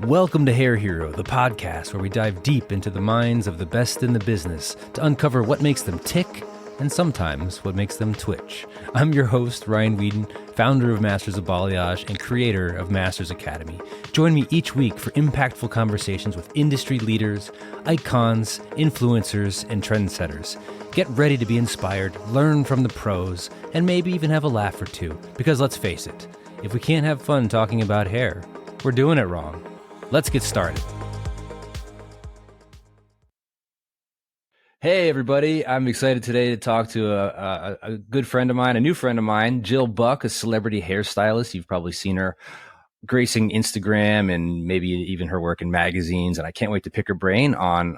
Welcome to Hair Hero, the podcast where we dive deep into the minds of the best in the business to uncover what makes them tick and sometimes what makes them twitch. I'm your host, Ryan Whedon, founder of Masters of Balayage and creator of Masters Academy. Join me each week for impactful conversations with industry leaders, icons, influencers, and trendsetters. Get ready to be inspired, learn from the pros, and maybe even have a laugh or two. Because let's face it, if we can't have fun talking about hair, we're doing it wrong. Let's get started. Hey, everybody. I'm excited today to talk to a good friend of mine, a new friend of mine, Jill Buck, a celebrity hairstylist. You've probably seen her gracing Instagram and maybe even her work in magazines. And I can't wait to pick her brain on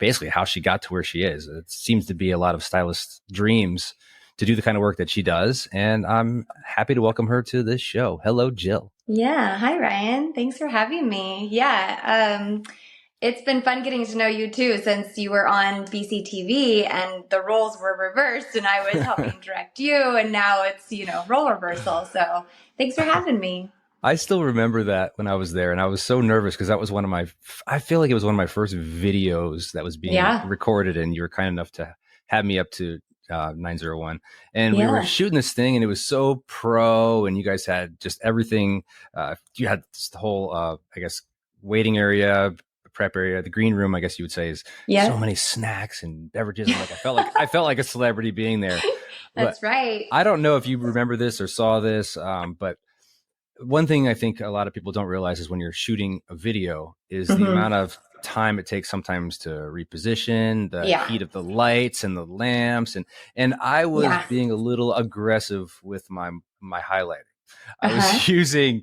basically how she got to where she is. It seems to be a lot of stylists' dreams to do the kind of work that she does. And I'm happy to welcome her to this show. Hello, Jill. Yeah. Hi, Ryan. Thanks for having me. Yeah. It's been fun getting to know you too, since you were on BCTV and the roles were reversed and I was helping direct you, and now it's, role reversal. So thanks for having me. I still remember that when I was there, and I was so nervous because that was I feel like it was one of my first videos that was being recorded, and you were kind enough to have me up to 901, and we were shooting this thing, and it was so pro, and you guys had just everything. You had this whole, I guess, waiting area, prep area, the green room, I guess you would say, is so many snacks and beverages. And I felt like a celebrity being there. That's right. I don't know if you remember this or saw this, but one thing I think a lot of people don't realize is when you're shooting a video is the amount of time it takes sometimes to reposition, the heat of the lights and the lamps. And I was being a little aggressive with my highlighting. I was using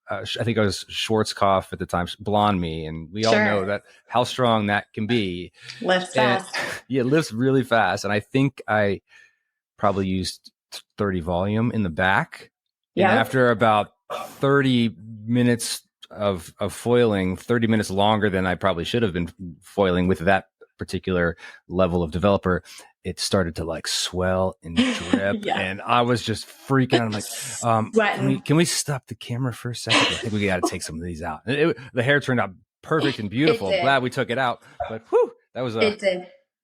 I think I was Schwarzkopf at the time, Blonde Me. And we all know that how strong that can be. Lifts fast. Yeah, it lifts really fast. And I think I probably used 30 volume in the back. And after about 30 minutes of foiling, 30 minutes longer than I probably should have been foiling with that particular level of developer, it started to like swell and drip. And I was just freaking out. I'm like, can we stop the camera for a second? I think we got to take some of these out. The hair turned out perfect and beautiful. Glad we took it out. But that was one of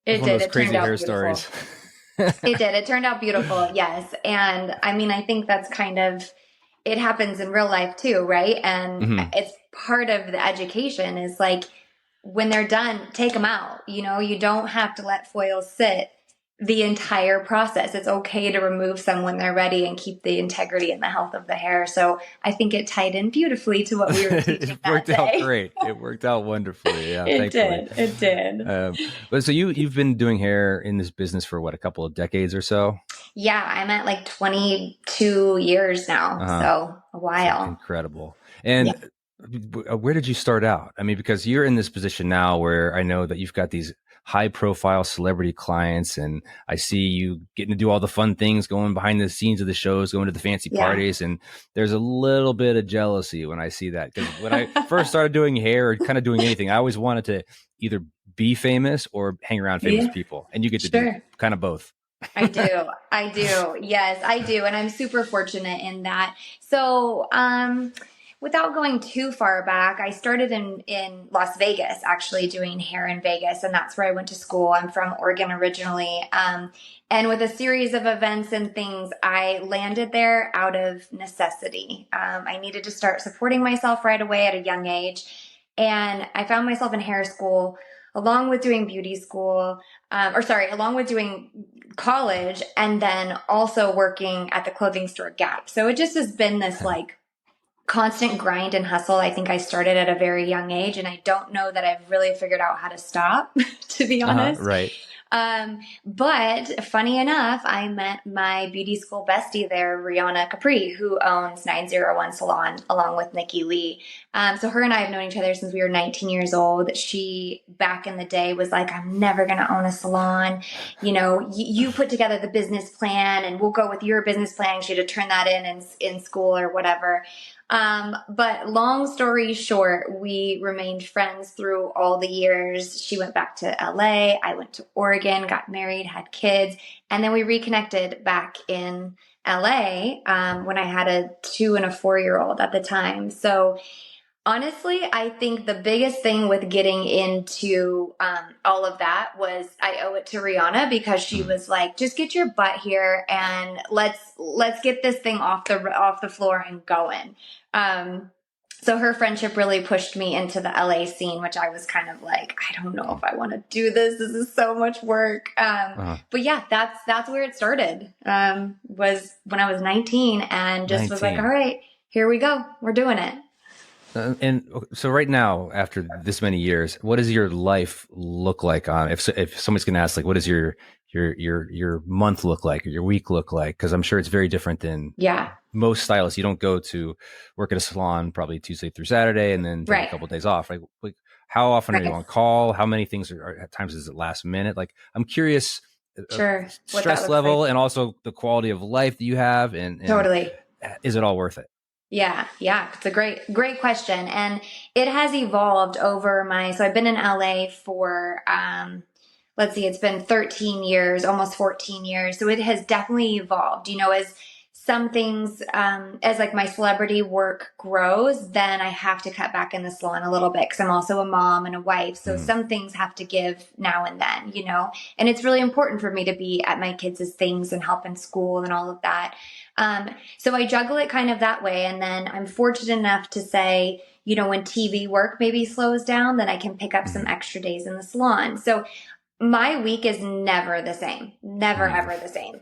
those crazy hair stories. It did. It turned out beautiful. Yes. And I mean, I think that's it happens in real life too, right? And it's part of the education is like, when they're done, take them out. You don't have to let foils sit the entire process. It's okay to remove some when they're ready and keep the integrity and the health of the hair. So I think it tied in beautifully to what we were teaching It worked out great. It worked out wonderfully. Yeah, It did. But so you've been doing hair in this business for what, a couple of decades or so? Yeah, I'm at like 22 years now. So a while. That's incredible. And where did you start out? I mean, because you're in this position now where I know that you've got these high profile celebrity clients, and I see you getting to do all the fun things, going behind the scenes of the shows, going to the fancy parties. And there's a little bit of jealousy when I see that. Because when I first started doing hair or kind of doing anything, I always wanted to either be famous or hang around famous people. And you get to do kind of both. I do. Yes, I do. And I'm super fortunate in that. So, without going too far back, I started in Las Vegas, actually doing hair in Vegas. And that's where I went to school. I'm from Oregon originally. And with a series of events and things, I landed there out of necessity. I needed to start supporting myself right away at a young age. And I found myself in hair school along with doing beauty school, along with doing college, and then also working at the clothing store Gap. So it just has been this like constant grind and hustle. I think I started at a very young age, and I don't know that I've really figured out how to stop, to be honest. Right. But funny enough, I met my beauty school bestie there, Rihanna Capri, who owns 901 Salon along with Nikki Lee. So her and I have known each other since we were 19 years old. She, back in the day, was like, I'm never going to own a salon. You put together the business plan and we'll go with your business plan. She had to turn that in school or whatever. But long story short, we remained friends through all the years. She went back to LA. I went to Oregon, got married, had kids, and then we reconnected back in LA when I had a 2 and a 4-year-old at the time. So Honestly, I think the biggest thing with getting into all of that was I owe it to Rihanna because she Mm. was like, "Just get your butt here and let's get this thing off the floor and going." Um, so her friendship really pushed me into the LA scene, which I was kind of like, I don't know if I want to do this. This is so much work. Uh-huh. But yeah, that's where it started. Was when I was 19 and just was like, all 19. right, here we go, we're doing it. And so right now, after this many years, what does your life look like on, if somebody's going to ask, like, what does your month look like or your week look like? Cause I'm sure it's very different than Yeah. most stylists. You don't go to work at a salon probably Tuesday through Saturday and then take a Right. couple of days off. Like how often are you Right. on call? How many things are at times is it last minute? Like I'm curious, Sure. What that stress looks like. level and also the quality of life that you have and Totally. is it all worth it? Yeah. Yeah. It's a great question. And it has evolved over so I've been in LA for, let's see, it's been 13 years, almost 14 years. So it has definitely evolved, as some things, as like my celebrity work grows, then I have to cut back in the salon a little bit because I'm also a mom and a wife. So Mm-hmm. some things have to give now and then, and it's really important for me to be at my kids' things and help in school and all of that. So I juggle it kind of that way. And then I'm fortunate enough to say, when TV work maybe slows down, then I can pick up some extra days in the salon. So my week is never the same, never, Mm-hmm. ever the same.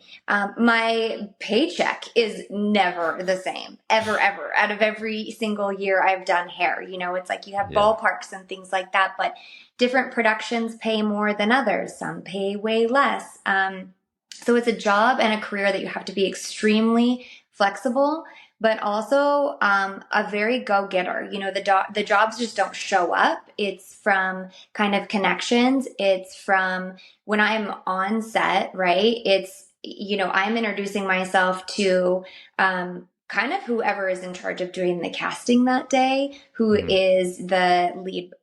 My paycheck is never the same, ever, ever. Out of every single year I've done hair, it's like you have Yeah. ballparks and things like that, but different productions pay more than others. Some pay way less. So it's a job and a career that you have to be extremely flexible, but also a very go-getter. The jobs just don't show up. It's from kind of connections. It's from when I'm on set, right? It's, I'm introducing myself to kind of whoever is in charge of doing the casting that day, who Mm-hmm. is the lead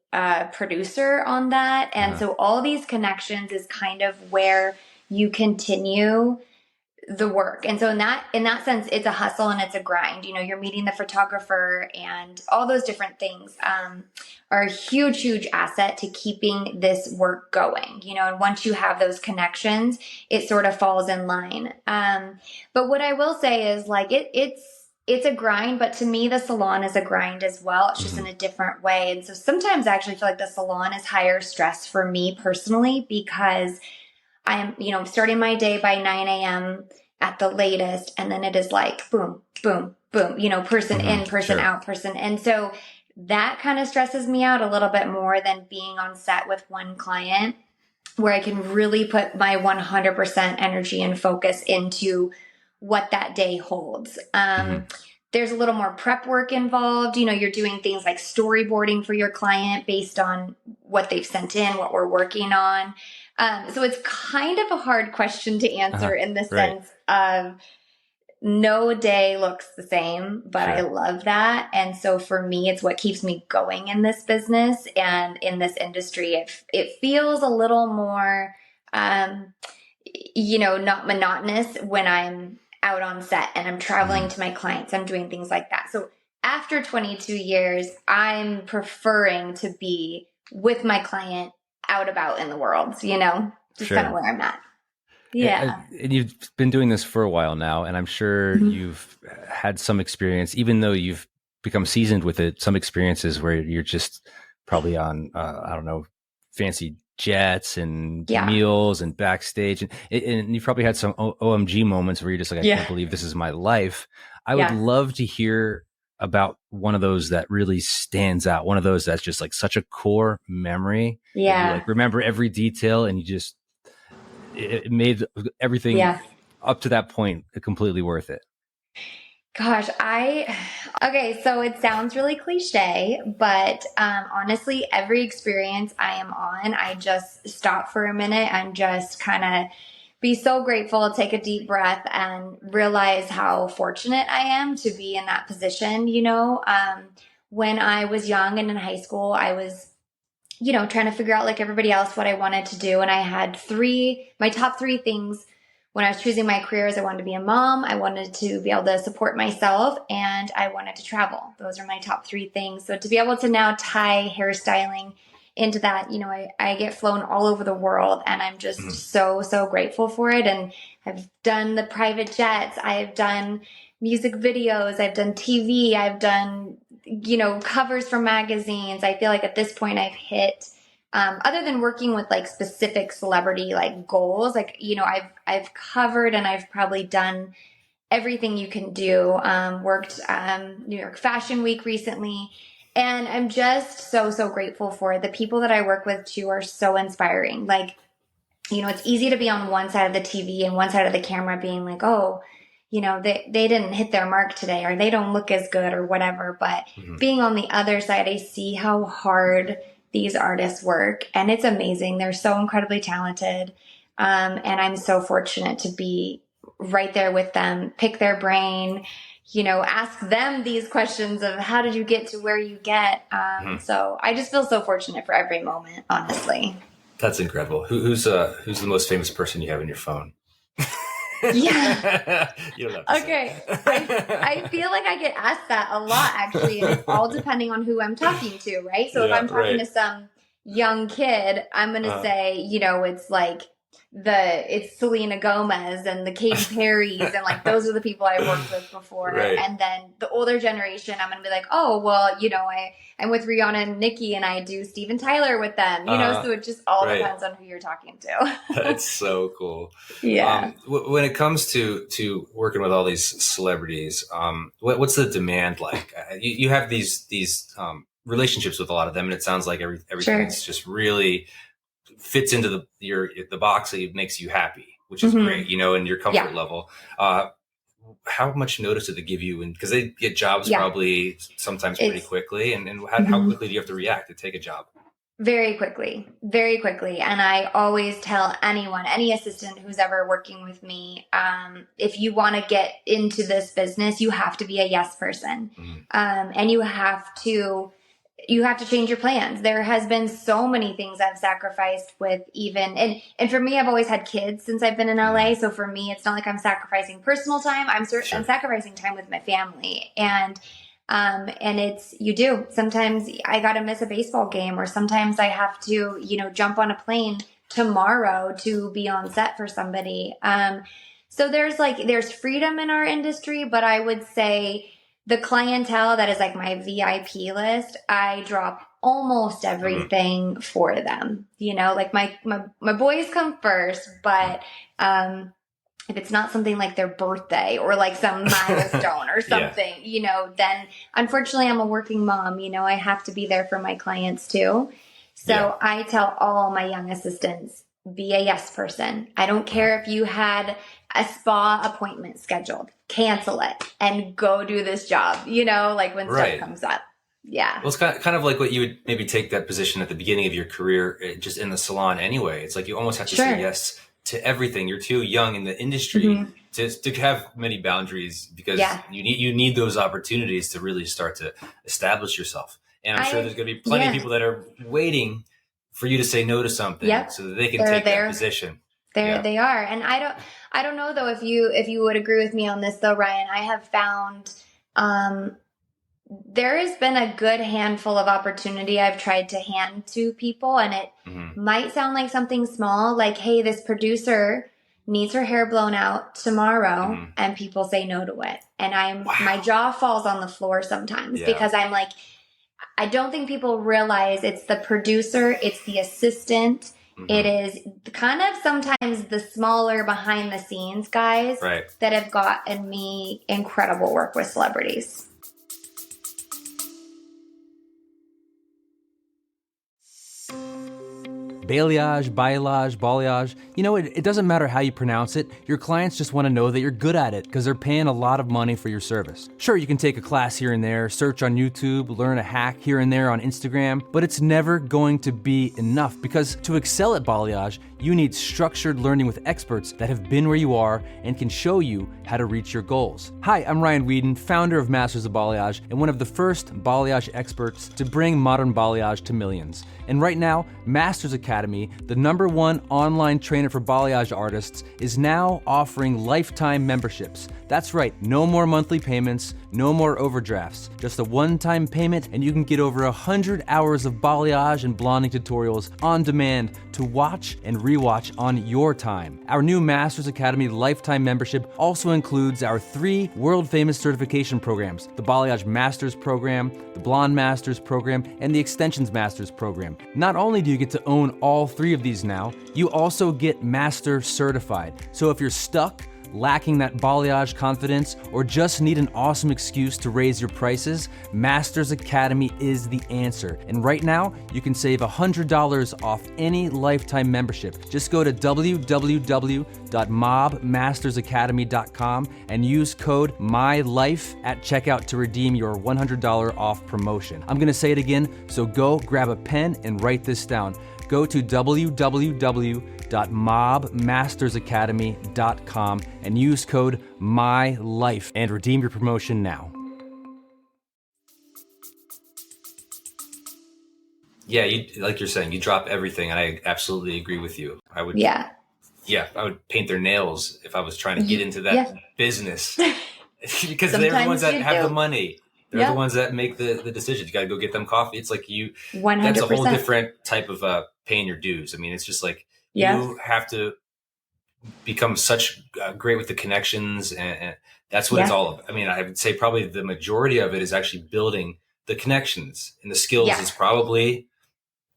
producer on that. And Uh-huh. so all these connections is kind of where you continue the work. And so in that sense, it's a hustle and it's a grind. You're meeting the photographer and all those different things are a huge, huge asset to keeping this work going, and once you have those connections, it sort of falls in line. But what I will say is like, it's a grind, but to me, the salon is a grind as well. It's just Mm-hmm. in a different way. And so sometimes I actually feel like the salon is higher stress for me personally because I'm, starting my day by 9 a.m. at the latest. And then it is like, boom, boom, boom, person Mm-hmm. in, person Sure. out, person. And so that kind of stresses me out a little bit more than being on set with one client where I can really put my 100% energy and focus into what that day holds. Mm-hmm. There's a little more prep work involved. You're doing things like storyboarding for your client based on what they've sent in, what we're working on. So it's kind of a hard question to Uh-huh. answer in the Right. sense of no day looks the same, but I Sure. love that. And so for me, it's what keeps me going in this business and in this industry. It feels a little more, not monotonous when I'm out on set and I'm traveling Mm-hmm. to my clients. I'm doing things like that. So after 22 years, I'm preferring to be with my client out about in the world, just kind of Sure. where I'm at. Yeah. And you've been doing this for a while now, and I'm sure Mhm. you've had some experience, even though you've become seasoned with it, some experiences where you're just probably on, I don't know, fancy jets and Yeah. meals and backstage. And you've probably had some OMG moments where you're just like, I Yeah. can't believe this is my life. I would Yeah. love to hear about one of those that really stands out, one of those that's just like such a core memory that you Yeah. like remember every detail and you just, it made everything Yeah. up to that point completely worth it. Gosh, okay, so it sounds really cliche, but honestly, every experience I am on, I just stop for a minute and just kind of be so grateful, take a deep breath, and realize how fortunate I am to be in that position. When I was young and in high school, I was, trying to figure out like everybody else what I wanted to do. And I had my top three things when I was choosing my careers, I wanted to be a mom, I wanted to be able to support myself, and I wanted to travel. Those are my top 3 things. So to be able to now tie hairstyling into that, you know, I get flown all over the world, and I'm just so grateful for it. And I've done the private jets, I've done music videos, I've done TV, I've done, you know, covers for magazines. I feel like at this point I've hit, other than working with like specific celebrity like goals, like, you know, I've covered and I've probably done everything you can do. Worked New York Fashion Week recently, and I'm just so grateful for the people that I work with too. Are so inspiring. Like, you know, it's easy to be on one side of the TV and one side of the camera being like, oh, you know, they didn't hit their mark today, or they don't look as good or whatever. But being on the other side, I see how hard these artists work, and it's amazing. They're so incredibly talented. And I'm so fortunate to be right there with them, pick their brain, you know, ask them these questions of how did you get to where you get? So I just feel so fortunate for every moment, honestly. That's incredible. Who's the most famous person you have in your phone? Yeah. You don't have to okay. I feel like I get asked that a lot, actually, and it's all depending on who I'm talking to, right? So if I'm talking to some young kid, I'm going to say, you know, it's like it's Selena Gomez and the Katy Perry's, and like those are the people I worked with before. And then the older generation, I'm going to be like, oh, well, you know, I'm with Rihanna and Nicki, and I do Steven Tyler with them, you know, so it just all depends on who you're talking to. That's so cool. Yeah. When it comes to working with all these celebrities, what's the demand like? You have these relationships with a lot of them, and it sounds like everything's just really fits into the box that makes you happy, which is great, you know, and your comfort level. How much notice do they give you? And because they get jobs probably sometimes pretty quickly, and how quickly do you have to react to take a job? Very quickly. And I always tell anyone, any assistant who's ever working with me, if you want to get into this business, you have to be a yes person. And you have to change your plans. There has been so many things I've sacrificed with and for me, I've always had kids since I've been in LA. So for me, it's not like I'm sacrificing personal time. I'm sacrificing time with my family. And sometimes I got to miss a baseball game, or sometimes I have to, you know, jump on a plane tomorrow to be on set for somebody. So there's freedom in our industry, but I would say the clientele that is like my VIP list, I drop almost everything for them. You know, like my boys come first, but if it's not something like their birthday or like some milestone or something, you know, then unfortunately I'm a working mom. You know, I have to be there for my clients too. So I tell all my young assistants, be a yes person. I don't care if you had a spa appointment scheduled, cancel it and go do this job, you know, like when stuff comes up. Yeah. Well, it's kind of like what you would maybe take that position at the beginning of your career, just in the salon anyway. It's like you almost have to say yes to everything. You're too young in the industry to have many boundaries, because you need those opportunities to really start to establish yourself. And I'm sure there's going to be plenty of people that are waiting for you to say no to something so that they can take that position. They are. And I don't know though if you would agree with me on this though, Ryan. I have found there has been a good handful of opportunity I've tried to hand to people, and it might sound like something small, like, hey, this producer needs her hair blown out tomorrow, and people say no to it. And my jaw falls on the floor sometimes because I'm like, I don't think people realize it's the producer, it's the assistant. It is kind of sometimes the smaller behind the scenes guys that have gotten me incredible work with celebrities. Balayage. You know, it doesn't matter how you pronounce it. Your clients just want to know that you're good at it because they're paying a lot of money for your service. Sure, you can take a class here and there, search on YouTube, learn a hack here and there on Instagram, but it's never going to be enough, because to excel at balayage, you need structured learning with experts that have been where you are and can show you how to reach your goals. Hi, I'm Ryan Whedon, founder of Masters of Balayage and one of the first balayage experts to bring modern balayage to millions. And right now, Masters Academy Academy, the #1 online trainer for balayage artists, is now offering lifetime memberships. That's right, no more monthly payments, no more overdrafts, just a one-time payment, and you can get over 100 hours of balayage and blonding tutorials on demand to watch and rewatch on your time. Our new Masters Academy lifetime membership also includes our 3 world-famous certification programs: the Balayage Masters Program, the Blonde Masters Program, and the Extensions Masters Program. Not only do you get to own all 3 of these now, you also get Master Certified. So if you're stuck, lacking that balayage confidence, or just need an awesome excuse to raise your prices, Masters Academy is the answer. And right now, you can save $100 off any lifetime membership. Just go to www.mobmastersacademy.com and use code MYLIFE at checkout to redeem your $100 off promotion. I'm gonna say it again, so go grab a pen and write this down. Go to www.mobmastersacademy.com and use code MYLIFE and redeem your promotion now. Yeah, like you're saying, you drop everything, and I absolutely agree with you. I would I would paint their nails if I was trying to get into that business. Because they're the ones that have the money. They're the ones that make the decisions. You got to go get them coffee. It's like 100%. That's a whole different type of paying your dues. I mean, it's just like you have to become such great with the connections, and that's what it's all about. I mean, I would say probably the majority of it is actually building the connections, and the skills is probably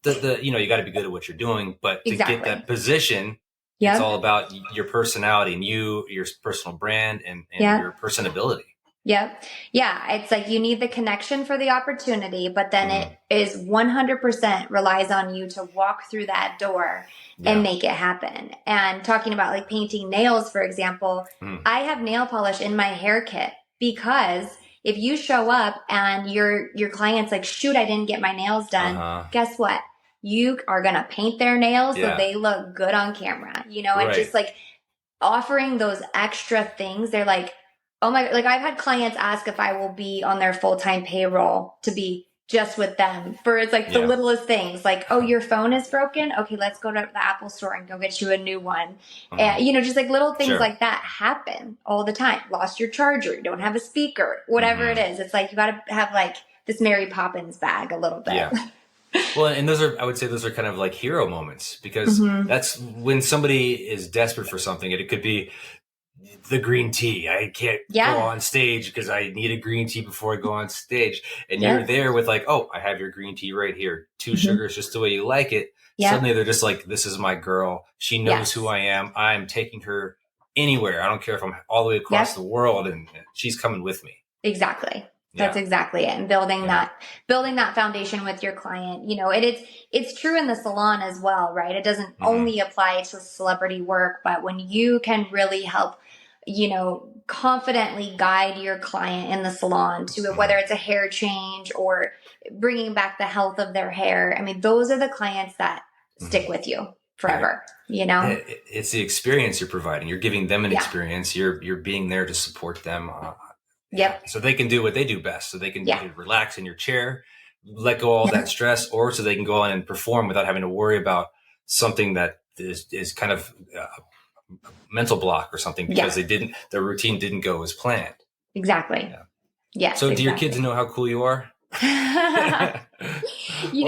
the you got to be good at what you're doing, but to get that position, it's all about your personality and your personal brand and your personability. Yep. Yeah. It's like you need the connection for the opportunity, but then it is 100% relies on you to walk through that door and make it happen. And talking about like painting nails, for example, I have nail polish in my hair kit, because if you show up and your client's like, shoot, I didn't get my nails done. Guess what? You are going to paint their nails so they look good on camera, and just like offering those extra things. They're like, oh my, like I've had clients ask if I will be on their full-time payroll to be just with them for, it's like the littlest things, like, oh, your phone is broken. Okay, let's go to the Apple store and go get you a new one. And, just like little things like that happen all the time. Lost your charger, you don't have a speaker, whatever it is. It's like, you got to have like this Mary Poppins bag a little bit. Yeah. Well, and I would say those are kind of like hero moments, because that's when somebody is desperate for something. And it could be the green tea. I can't go on stage because I need a green tea before I go on stage. And you're there with like, oh, I have your green tea right here. 2 sugars, just the way you like it. Suddenly they're just like, this is my girl. She knows who I am. I'm taking her anywhere. I don't care if I'm all the way across the world, and she's coming with me. Exactly. That's exactly it. And building that foundation with your client, it's true in the salon as well, right? It doesn't only apply to celebrity work, but when you can really help, confidently guide your client in the salon to whether it's a hair change or bringing back the health of their hair. I mean, those are the clients that stick with you forever, It's the experience you're providing. You're giving them an experience. You're being there to support them. So they can do what they do best. So they can relax in your chair, let go all that stress, or so they can go on and perform without having to worry about something that is kind of a mental block or something, because their routine didn't go as planned. Exactly. Yes. So do your kids know how cool you are? Or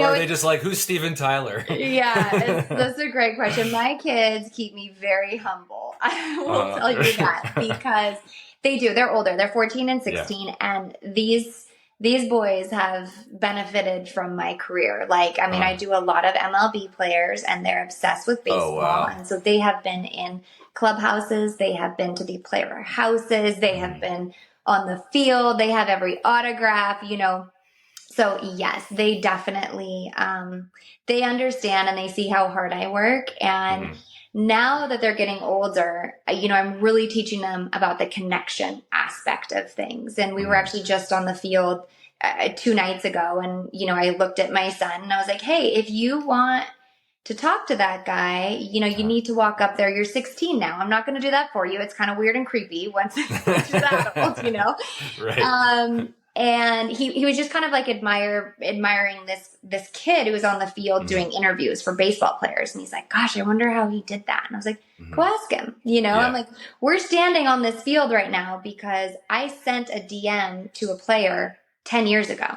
are they just like, who's Steven Tyler? That's a great question. My kids keep me very humble. I will tell you that, because they do. They're older. They're 14 and 16. And these boys have benefited from my career. Like, I mean, I do a lot of MLB players, and they're obsessed with baseball. Oh, wow. And so they have been in clubhouses. They have been to the player houses. They have been on the field. They have every autograph, So yes, they definitely, they understand, and they see how hard I work. And now that they're getting older, I'm really teaching them about the connection aspect of things. And we were actually just on the field 2 nights ago, and, I looked at my son and I was like, hey, if you want to talk to that guy, you need to walk up there. You're 16 now. I'm not going to do that for you. It's kind of weird and creepy once you're that old, Right. And he was just kind of like admiring this kid who was on the field doing interviews for baseball players. And he's like, gosh, I wonder how he did that. And I was like, go ask him. I'm like, we're standing on this field right now because I sent a DM to a player 10 years ago.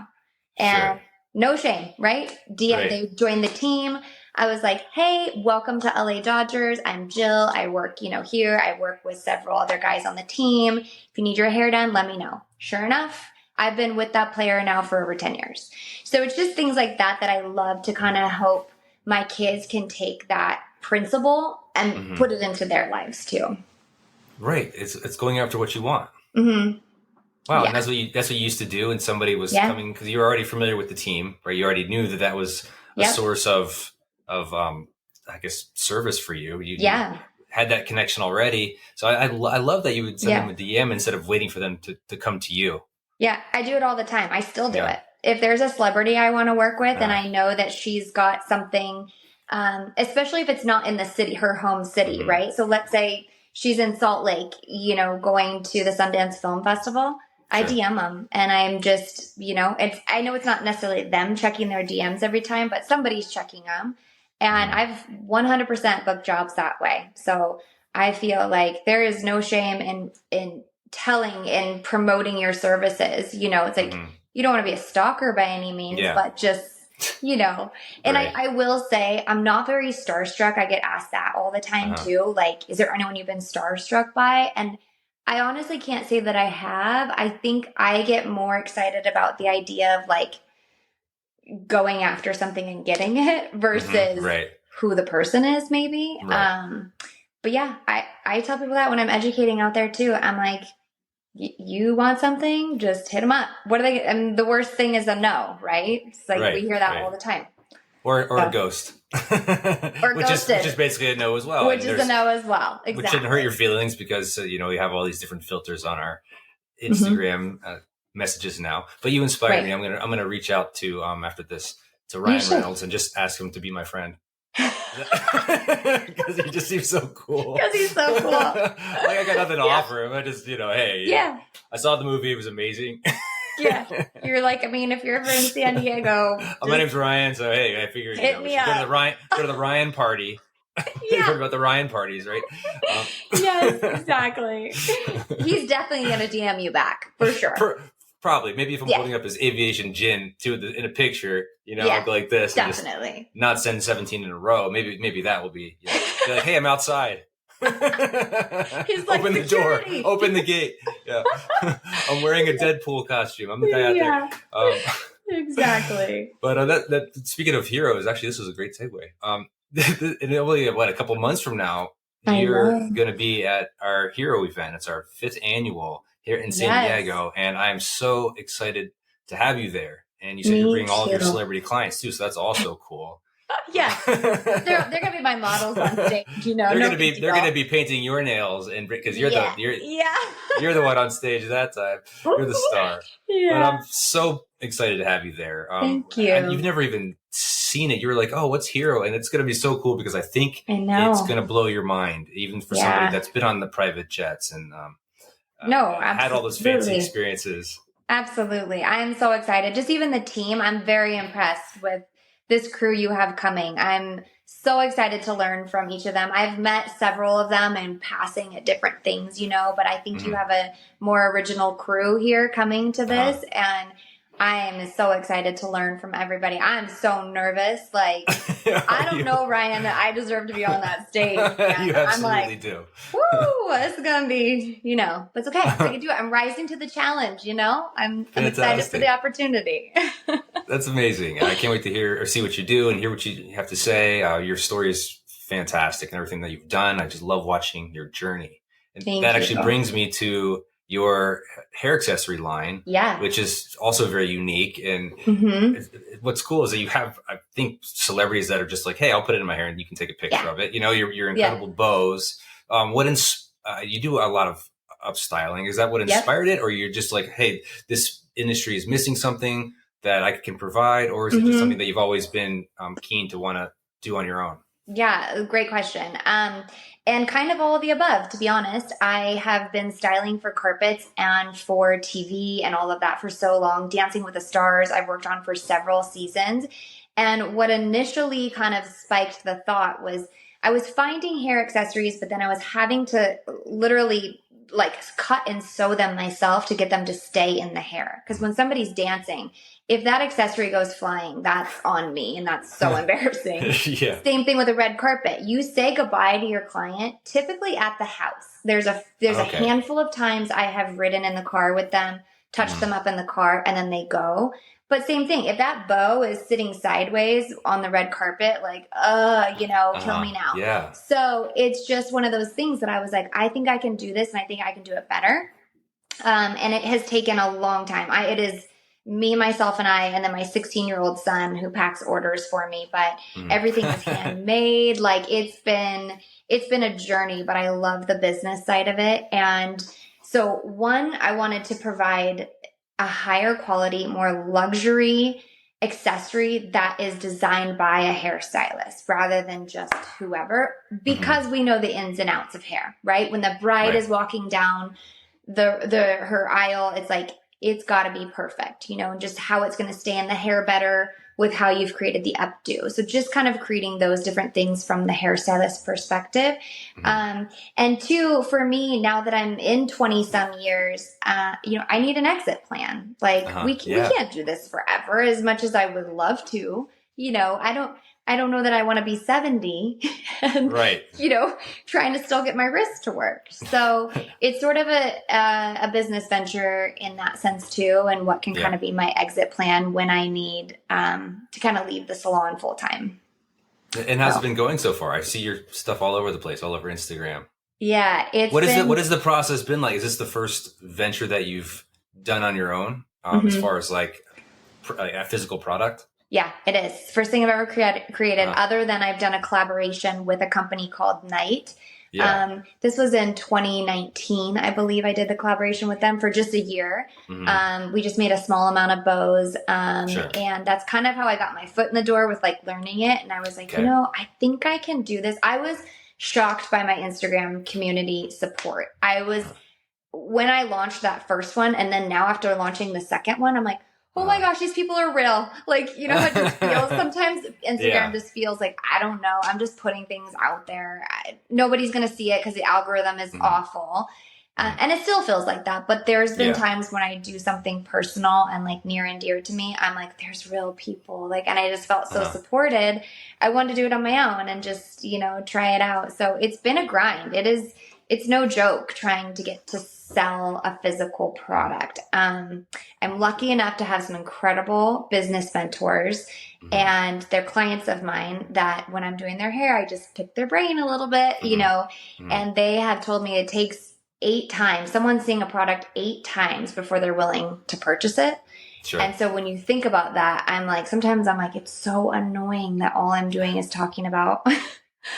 And no shame, right? They joined the team. I was like, hey, welcome to LA Dodgers. I'm Jill. I work, here. I work with several other guys on the team. If you need your hair done, let me know. Sure enough, I've been with that player now for over 10 years. So it's just things like that I love to kind of hope my kids can take that principle and put it into their lives too. Right. It's going after what you want. Mm-hmm. Wow. Yeah. And that's what you used to do. And somebody was coming, because you were already familiar with the team, right? You already knew that was a source of I guess, service for you. You had that connection already. So I love that you would send them a DM instead of waiting for them to come to you. Yeah, I do it all the time. I still do it. If there's a celebrity I want to work with and I know that she's got something, especially if it's not in the city, her home city, right? So let's say she's in Salt Lake, going to the Sundance Film Festival. I DM them and I'm just, I know it's not necessarily them checking their DMs every time, but somebody's checking them. And I've 100% booked jobs that way. So I feel like there is no shame in telling and promoting your services. It's like, you don't want to be a stalker by any means, but just, and I will say I'm not very starstruck. I get asked that all the time too. Like, is there anyone you've been starstruck by? And I honestly can't say that I have. I think I get more excited about the idea of like going after something and getting it versus who the person is maybe. Right. But yeah, I tell people that when I'm educating out there too. I'm like, you want something, just hit them up. What are they? And the worst thing is a no, right? It's like we hear that all the time. Or a ghost. Or which is basically a no as well. Which is a no as well. Exactly. Which shouldn't hurt your feelings because, we have all these different filters on our Instagram messages now. But you inspired me. I'm gonna reach out to after this to Ryan Reynolds and just ask him to be my friend. Because he just seems so cool. Because he's so cool. Like I got nothing to offer him. I just, hey, I saw the movie. It was amazing. Yeah. You're like, if you're ever in San Diego. My name's Ryan. So, hey, I figured hit me up. Go to the Ryan party. You heard about the Ryan parties, right? Yes, exactly. He's definitely going to DM you back for sure. Probably. Maybe if I'm holding up his aviation gin in a picture, I'll go like this. Definitely. And just not send 17 in a row. Maybe that will be, be like, hey, I'm outside. He's like, open the door. Open the gate. Yeah. I'm wearing a Deadpool costume. I'm the guy out there. Exactly. But that speaking of heroes, actually, this was a great segue. In only a couple months from now, you're going to be at our hero event. It's our 5th annual here in San Diego, and I'm so excited to have you there. And you said you're bringing all of your celebrity clients too, so that's also cool. Yeah, they're gonna be my models on stage. They're gonna be painting your nails, and because you're you're the one on stage at that time. You're the star. Yeah. But I'm so excited to have you there. Thank you. And you've never even seen it. You were like, oh, what's Hero? And it's gonna be so cool because I think it's gonna blow your mind, even for somebody that's been on the private jets and had all those fancy experiences. Absolutely, I am so excited. Just even the team, I'm very impressed with this crew you have coming. I'm so excited to learn from each of them. I've met several of them in passing at different things, but I think you have a more original crew here coming to this. And I am so excited to learn from everybody. I'm so nervous. Like, I don't know, Ryan, that I deserve to be on that stage. You absolutely do. Woo, this is going to be, but it's okay. I can do it. I'm rising to the challenge, I'm excited for the opportunity. That's amazing. I can't wait to hear or see what you do and hear what you have to say. Your story is fantastic and everything that you've done. I just love watching your journey. And that actually brings me to your hair accessory line, which is also very unique. And what's cool is that you have, I think, celebrities that are just like, hey, I'll put it in my hair and you can take a picture of it. Your incredible bows. You do a lot of upstyling. Is that what inspired it? Or you're just like, hey, this industry is missing something that I can provide? Or is it just something that you've always been keen to want to do on your own? Yeah, great question. And kind of all of the above, to be honest. I have been styling for carpets and for TV and all of that for so long. Dancing with the Stars, I've worked on for several seasons. And what initially kind of spiked the thought was I was finding hair accessories, but then I was having to literally like cut and sew them myself to get them to stay in the hair. Because when somebody's dancing, if that accessory goes flying, that's on me, and that's so embarrassing. Yeah. Same thing with a red carpet. You say goodbye to your client typically at the house. There's a handful of times I have ridden in the car with them, touched them up in the car, and then they go. But same thing, if that bow is sitting sideways on the red carpet, like, kill me now. Yeah. So it's just one of those things that I was like, I think I can do this, and I think I can do it better. And it has taken a long time. It is me, myself, and I, and then my 16-year-old son who packs orders for me. But everything is handmade. Like it's been a journey, but I love the business side of it. And so one, I wanted to provide a higher quality, more luxury accessory that is designed by a hairstylist rather than just whoever, because we know the ins and outs of hair, right? When the bride is walking down her aisle, it's like, it's got to be perfect, and just how it's going to stay in the hair better with how you've created the updo. So just kind of creating those different things from the hairstylist perspective. And two, for me, now that I'm in 20 some years, I need an exit plan. Like we can't do this forever as much as I would love to, I don't know that I want to be 70 and, trying to still get my wrist to work. So it's sort of a business venture in that sense too. And what can kind of be my exit plan when I need to kind of leave the salon full time. And how's it been going so far? I see your stuff all over the place, all over Instagram. Yeah. What has the process been like? Is this the first venture that you've done on your own as far as like a physical product? Yeah, it is. First thing I've ever created, other than I've done a collaboration with a company called Night. Yeah. This was in 2019, I believe I did the collaboration with them for just a year. We just made a small amount of bows. And that's kind of how I got my foot in the door with like learning it. And I was like, I think I can do this. I was shocked by my Instagram community support. When I launched that first one, and then now after launching the second one, I'm like, oh my gosh, these people are real. Like, it just feels, sometimes Instagram just feels like, I don't know, I'm just putting things out there. Nobody's going to see it because the algorithm is awful. And it still feels like that. But there's been times when I do something personal and like near and dear to me, I'm like, there's real people. Like, and I just felt so supported. I wanted to do it on my own and just, try it out. So it's been a grind. It's no joke trying to get to sell a physical product. I'm lucky enough to have some incredible business mentors and they're clients of mine that when I'm doing their hair, I just pick their brain a little bit, and they have told me it takes 8 times, someone's seeing a product 8 times before they're willing to purchase it. Sure. And so when you think about that, sometimes I'm like, it's so annoying that all I'm doing is talking about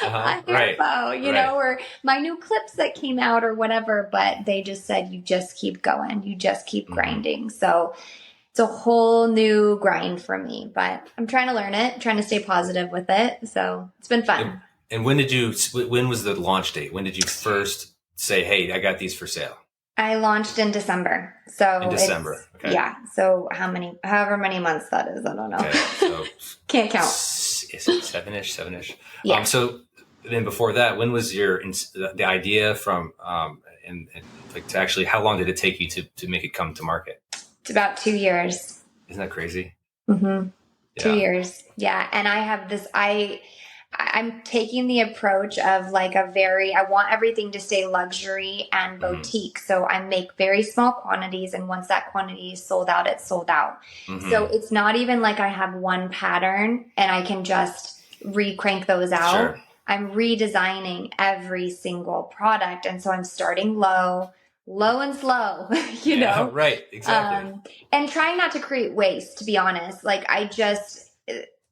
a hair bow, or my new clips that came out or whatever. But they just said, you just keep going. You just keep grinding. So it's a whole new grind for me, but I'm trying to learn it, trying to stay positive with it. So it's been fun. And when was the launch date? When did you first say, hey, I got these for sale? I launched in December. So in December. Okay. Yeah. So however many months that is, I don't know. Okay, so can't count. Is it seven-ish? Yeah. So then before that, when was the idea from, and like to actually, how long did it take you to make it come to market? It's about 2 years. Isn't that crazy? 2 years. Yeah. And I have this, I'm taking the approach of like I want everything to stay luxury and boutique. So I make very small quantities. And once that quantity is sold out, it's sold out. So it's not even like I have one pattern and I can just re-crank those out. Sure. I'm redesigning every single product. And so I'm starting low and slow, Right. Exactly. And trying not to create waste, to be honest. Like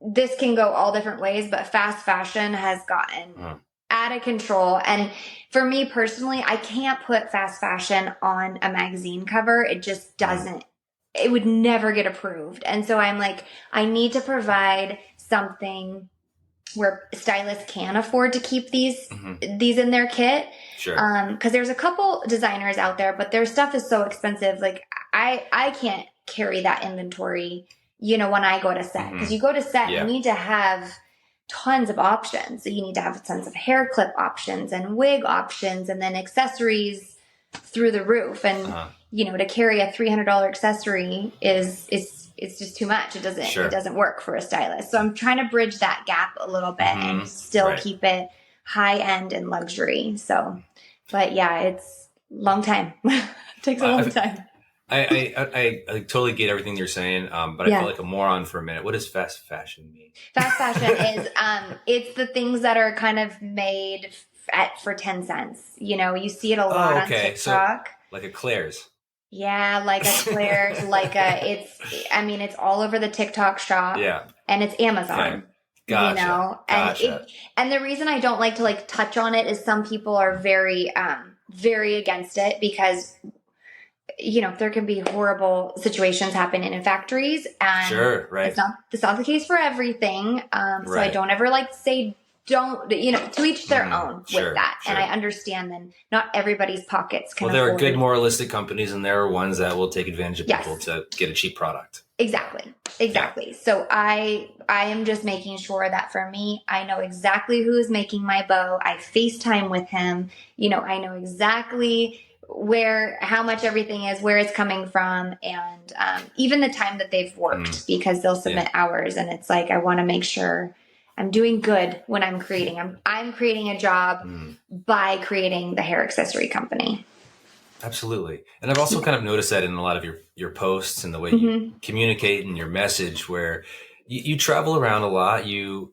this can go all different ways, but fast fashion has gotten out of control. And for me personally, I can't put fast fashion on a magazine cover. It just doesn't, it would never get approved. And so I'm like, I need to provide something where stylists can afford to keep these in their kit. Sure. Because there's a couple designers out there, but their stuff is so expensive. Like I can't carry that inventory, when I go to set. Because you go to set, you need to have tons of options. So you need to have tons of hair clip options and wig options, and then accessories through the roof. And to carry a $300 accessory is just too much. It doesn't work for a stylist. So I'm trying to bridge that gap a little bit and still keep it high end and luxury. So, but yeah, it's a long time. It takes a long time. I totally get everything you're saying, but I feel like a moron for a minute. What does fast fashion mean? Fast fashion is it's the things that are kind of made for 10 cents. You see it a lot on TikTok. So, like a Claire's. Yeah, like a Claire's, it's all over the TikTok shop. Yeah. And it's Amazon. Okay. Gotcha. And the reason I don't like to touch on it is some people are very, very against it because, there can be horrible situations happening in factories, and sure, right. It's not the case for everything. So I don't ever say don't, to each their own with that. Sure. And I understand then not everybody's pockets can afford. Well, there are good moralistic companies, and there are ones that will take advantage of people to get a cheap product. Exactly. Yeah. So I am just making sure that for me, I know exactly who is making my bow. I FaceTime with him. I know exactly how much everything is, where it's coming from, and even the time that they've worked, because they'll submit hours, and it's I want to make sure I'm doing good when I'm creating. I'm creating a job by creating the hair accessory company. Absolutely. And I've also kind of noticed that in a lot of your posts and the way you communicate and your message, where you travel around a lot. You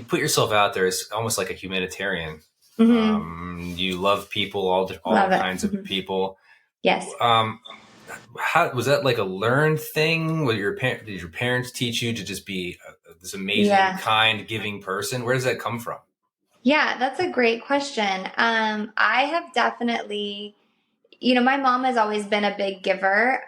put yourself out there as almost like a humanitarian. You love people, all kinds of people. Yes. How was that like a learned thing? Did your parents teach you to just be this amazing, kind, giving person? Where does that come from? Yeah, that's a great question. I have definitely, my mom has always been a big giver,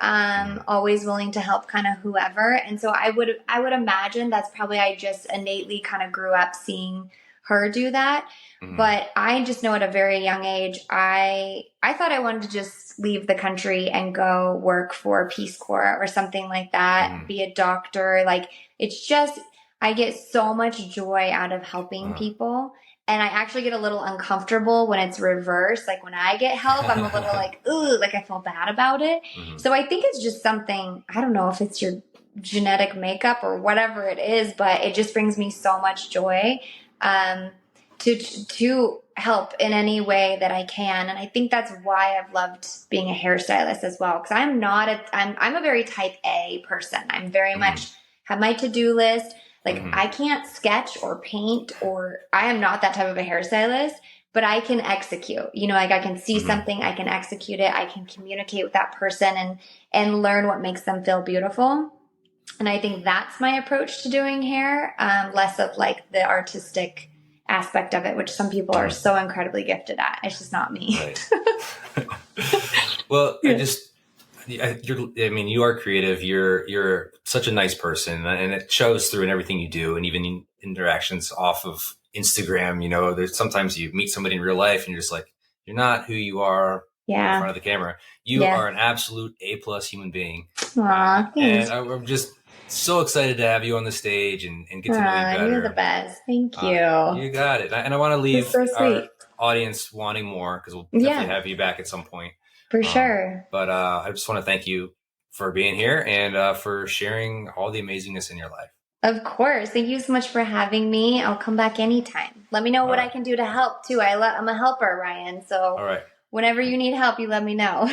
always willing to help kind of whoever. And so I would imagine that's probably, I just innately kind of grew up seeing her do that. But I just know at a very young age, I thought I wanted to just leave the country and go work for Peace Corps or something like that, be a doctor. It's just, I get so much joy out of helping people. And I actually get a little uncomfortable when it's reversed. When I get help, I'm a little ooh, I feel bad about it. So I think it's just something, I don't know if it's your genetic makeup or whatever it is, but it just brings me so much joy. To help in any way that I can. And I think that's why I've loved being a hairstylist as well. Cause I'm a very type A person. I'm very much have my to-do list. I can't sketch or paint, or I am not that type of a hairstylist, but I can execute, I can see something, I can execute it. I can communicate with that person and learn what makes them feel beautiful. And I think that's my approach to doing hair. Less of the artistic aspect of it, which some people are so incredibly gifted at. It's just not me. Right. Well, you are creative. You're such a nice person, and it shows through in everything you do, and even in interactions off of Instagram. There's sometimes you meet somebody in real life and you're just you're not who you are in front of the camera. You are an absolute A+ human being. Aww, thanks. And I'm just so excited to have you on the stage and get to know you better. You're the best. Thank you. You got it. And I want to leave our audience wanting more, because we'll definitely have you back at some point. For sure. But I just want to thank you for being here and for sharing all the amazingness in your life. Of course. Thank you so much for having me. I'll come back anytime. Let me know what I can do to help too. I'm a helper, Ryan. So all right. Whenever you need help, you let me know.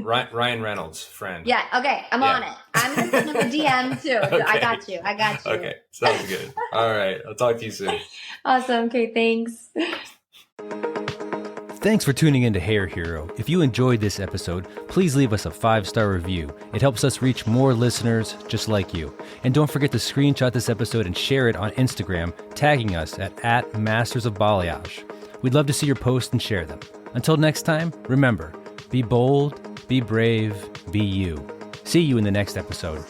Ryan Reynolds, friend. Yeah. Okay. I'm on it. I'm going to send him a DM too. Okay. I got you. Okay. Sounds good. All right. I'll talk to you soon. Awesome. Okay. Thanks. Thanks for tuning in to Hair Hero. If you enjoyed this episode, please leave us a 5-star review. It helps us reach more listeners just like you. And don't forget to screenshot this episode and share it on Instagram, tagging us at Masters of Balayage. We'd love to see your posts and share them. Until next time, remember, be bold, be brave, be you. See you in the next episode.